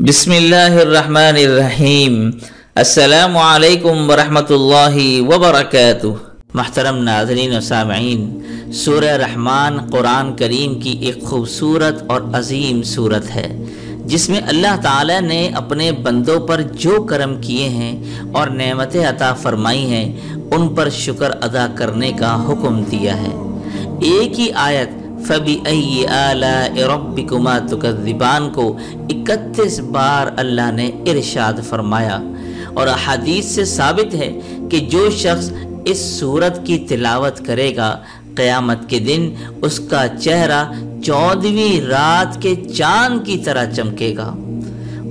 بسم اللہ الرحمن الرحیم۔ السلام علیکم ورحمۃ وبرکاتہ۔ محترم ناظرین و سامعین، سورہ رحمان قرآن کریم کی ایک خوبصورت اور عظیم سورت ہے جس میں اللہ تعالیٰ نے اپنے بندوں پر جو کرم کیے ہیں اور نعمتیں عطا فرمائی ہیں ان پر شکر ادا کرنے کا حکم دیا ہے۔ ایک ہی آیت فَبِأَيِّ آلَاءِ رَبِّكُمَا تُكَذِّبَانِ کو 31 بار اللہ نے ارشاد فرمایا، اور احادیث سے ثابت ہے کہ جو شخص اس سورت کی تلاوت کرے گا قیامت کے دن اس کا چہرہ 14ویں رات کے چاند کی طرح چمکے گا۔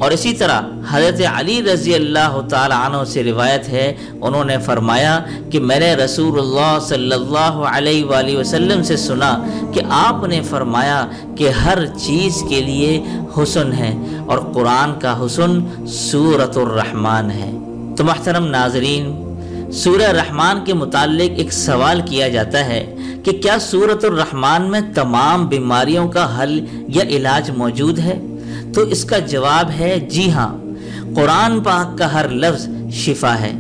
اور اسی طرح حضرت علی رضی اللہ تعالی عنہ سے روایت ہے، انہوں نے فرمایا کہ میں نے رسول اللہ صلی اللہ علیہ وآلہ وسلم سے سنا کہ آپ نے فرمایا کہ ہر چیز کے لیے حسن ہے اور قرآن کا حسن سورۃ الرحمن ہے۔ تو محترم ناظرین، سورہ رحمان کے متعلق ایک سوال کیا جاتا ہے کہ کیا سورۃ الرحمان میں تمام بیماریوں کا حل یا علاج موجود ہے؟ تو اس کا جواب ہے جی ہاں، قرآن پاک کا ہر لفظ شفا ہے۔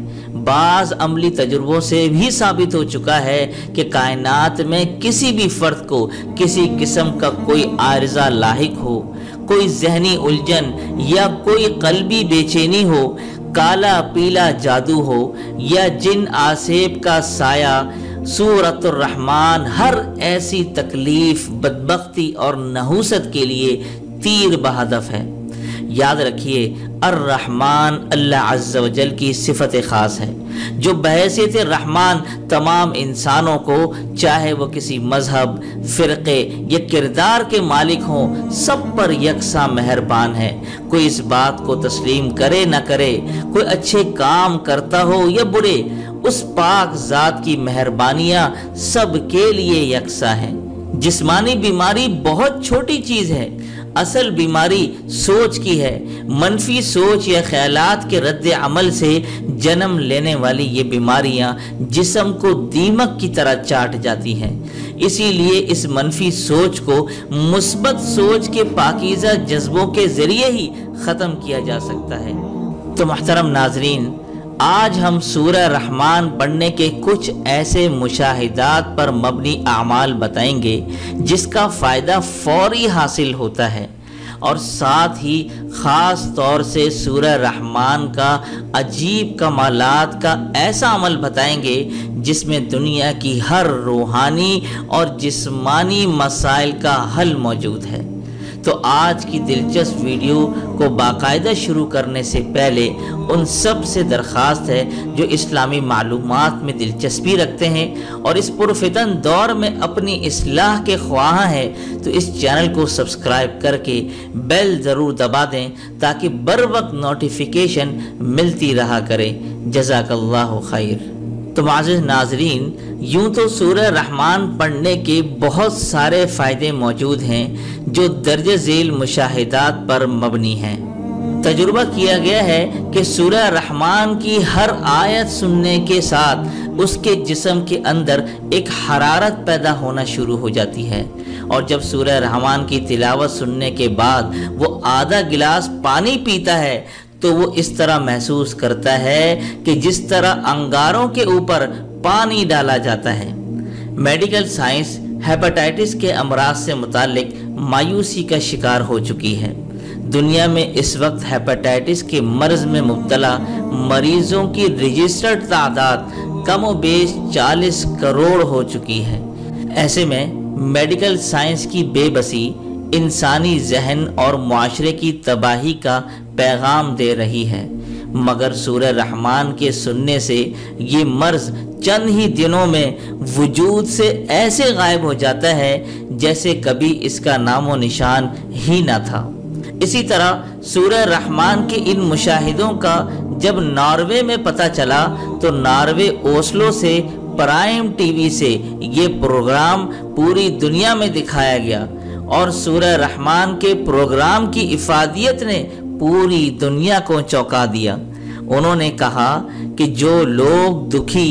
بعض عملی تجربوں سے بھی ثابت ہو چکا ہے کہ کائنات میں کسی بھی فرد کو کسی قسم کا کوئی عارضہ لاحق ہو، کوئی ذہنی الجھن یا کوئی قلبی بے چینی ہو، کالا پیلا جادو ہو یا جن آسیب کا سایہ، سورۃ الرحمان ہر ایسی تکلیف، بدبختی اور نحوست کے لیے تیر بہدف ہے۔ یاد رکھیے، الرحمن اللہ عز و جل کی صفت خاص ہے جو بحیثیت رحمان تمام انسانوں کو، چاہے وہ کسی مذہب، فرقے یا کردار کے مالک ہوں، سب پر یکساں مہربان ہے۔ کوئی اس بات کو تسلیم کرے نہ کرے، کوئی اچھے کام کرتا ہو یا برے، اس پاک ذات کی مہربانیاں سب کے لیے یکساں ہیں۔ جسمانی بیماری بہت چھوٹی چیز ہے، اصل بیماری سوچ کی ہے۔ منفی سوچ یا خیالات کے رد عمل سے جنم لینے والی یہ بیماریاں جسم کو دیمک کی طرح چاٹ جاتی ہیں۔ اسی لیے اس منفی سوچ کو مثبت سوچ کے پاکیزہ جذبوں کے ذریعے ہی ختم کیا جا سکتا ہے۔ تو محترم ناظرین، آج ہم سورہ رحمان پڑھنے کے کچھ ایسے مشاہدات پر مبنی اعمال بتائیں گے جس کا فائدہ فوری حاصل ہوتا ہے، اور ساتھ ہی خاص طور سے سورہ رحمان کا عجیب کمالات کا ایسا عمل بتائیں گے جس میں دنیا کی ہر روحانی اور جسمانی مسائل کا حل موجود ہے۔ تو آج کی دلچسپ ویڈیو کو باقاعدہ شروع کرنے سے پہلے ان سب سے درخواست ہے جو اسلامی معلومات میں دلچسپی رکھتے ہیں اور اس پرفتن دور میں اپنی اصلاح کے خواہاں ہیں، تو اس چینل کو سبسکرائب کر کے بیل ضرور دبا دیں تاکہ بر وقت نوٹیفیکیشن ملتی رہا کرے۔ جزاک اللہ خیر۔ تو معزز ناظرین، یوں تو سورہ رحمان پڑھنے کے بہت سارے فائدے موجود ہیں جو درجہ ذیل مشاہدات پر مبنی ہیں۔ تجربہ کیا گیا ہے کہ سورہ رحمان کی ہر آیت سننے کے ساتھ اس کے جسم کے اندر ایک حرارت پیدا ہونا شروع ہو جاتی ہے، اور جب سورہ رحمان کی تلاوت سننے کے بعد وہ آدھا گلاس پانی پیتا ہے تو وہ اس طرح محسوس کرتا ہے کہ جس طرح انگاروں کے اوپر پانی ڈالا جاتا ہے۔ میڈیکل سائنس ہیپاٹائٹس کے امراض سے متعلق مایوسی کا شکار ہو چکی ہے۔ دنیا میں اس وقت ہیپاٹائٹس کے مرض میں مبتلا مریضوں کی رجسٹرڈ تعداد کم و بیش 40 کروڑ ہو چکی ہے۔ ایسے میں میڈیکل سائنس کی بے بسی انسانی ذہن اور معاشرے کی تباہی کا پیغام دے رہی ہے، مگر سورہ رحمان کے سننے سے یہ مرض چند ہی دنوں میں وجود سے ایسے غائب ہو جاتا ہے جیسے کبھی اس کا نام و نشان ہی نہ تھا۔ اسی طرح سورہ رحمان کے ان مشاہدوں کا جب ناروے میں پتہ چلا تو ناروے اوسلو سے پرائم ٹی وی سے یہ پروگرام پوری دنیا میں دکھایا گیا، اور سورہ رحمان کے پروگرام کی افادیت نے پوری دنیا کو چونکا دیا۔ انہوں نے کہا کہ جو لوگ دکھی،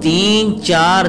3-4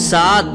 7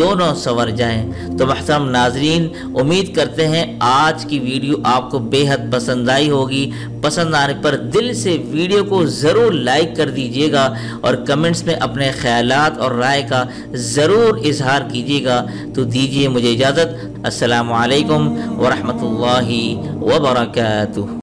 دونوں سنور جائیں۔ تو محترم ناظرین، امید کرتے ہیں آج کی ویڈیو آپ کو بے حد پسند آئی ہوگی۔ پسند آنے پر دل سے ویڈیو کو ضرور لائک کر دیجیے گا اور کمنٹس میں اپنے خیالات اور رائے کا ضرور اظہار کیجیے گا۔ تو دیجیے مجھے اجازت۔ السلام علیکم ورحمۃ اللہ وبرکاتہ۔